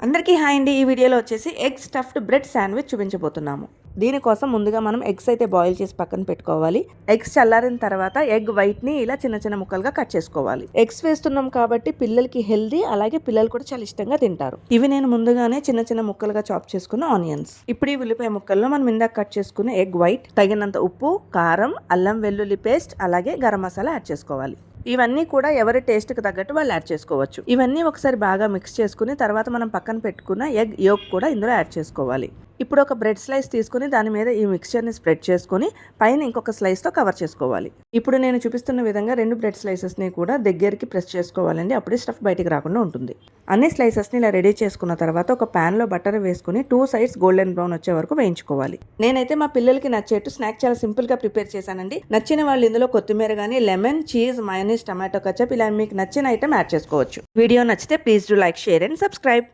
అందరికీ హాయ్ అండి. ఈ వీడియోలో వచ్చేసి ఎగ్ స్టఫ్డ్ బ్రెడ్ శాండ్విచ్ చూపించబోతున్నాము. దీనికోసం ముందుగా మనం ఎగ్స్ అయితే బాయిల్ చేసి పక్కన పెట్టుకోవాలి. ఎగ్స్ చల్లారిన తర్వాత ఎగ్ వైట్ని ఇలా చిన్న చిన్న ముక్కలుగా కట్ చేసుకోవాలి. ఎగ్స్ వేస్తున్నాం కాబట్టి పిల్లలకి హెల్దీ, అలాగే పిల్లలు కూడా చాలా ఇష్టంగా తింటారు. ఇవి నేను ముందుగానే చిన్న చిన్న ముక్కలుగా చాప్ చేసుకున్న ఆనియన్స్. ఇప్పుడు ఈ ఉల్లిపాయ ముక్కల్లో మనం ఇందాక కట్ చేసుకున్న ఎగ్ వైట్, తగినంత ఉప్పు, కారం, అల్లం వెల్లుల్లి పేస్ట్, అలాగే గరం మసాలా యాడ్ చేసుకోవాలి. ఇవన్నీ కూడా ఎవరి టేస్ట్కి తగ్గట్టు వాళ్ళు యాడ్ చేసుకోవచ్చు. ఇవన్నీ ఒకసారి బాగా మిక్స్ చేసుకుని తర్వాత మనం పక్కన పెట్టుకున్న ఎగ్ యోక్ కూడా ఇందులో యాడ్ చేసుకోవాలి. ఇప్పుడు ఒక బ్రెడ్ స్లైస్ తీసుకుని దాని మీద ఈ మిక్స్చర్ని స్ప్రెడ్ చేసుకుని పైన ఇంకొక స్లైస్తో కవర్ చేసుకోవాలి. ఇప్పుడు నేను చూపిస్తున్న విధంగా 2 బ్రెడ్ స్లైసెస్ని కూడా దగ్గరికి ప్రెస్ చేసుకోవాలండి. అప్పుడే స్టఫ్ బయటికి రాకుండా ఉంటుంది. అన్ని స్లైసెస్ని ఇలా రెడీ చేసుకున్న తర్వాత ఒక ప్యాన్లో బటర్ వేసుకుని 2 సైడ్స్ గోల్డెన్ బ్రౌన్ వచ్చే వరకు వేయించుకోవాలి. నేనైతే మా పిల్లలకి నచ్చేట్టు స్నాక్ చాలా సింపుల్గా ప్రిపేర్ చేశానండి. నచ్చిన వాళ్ళు ఇందులో కొత్తిమీర కానీ, lemon, cheese, mayonnaise, tomato ketchup ఇలా మీకు నచ్చిన ఐటమ్ యాడ్ చేసుకోవచ్చు. వీడియో నచ్చితే please do like, share and subscribe.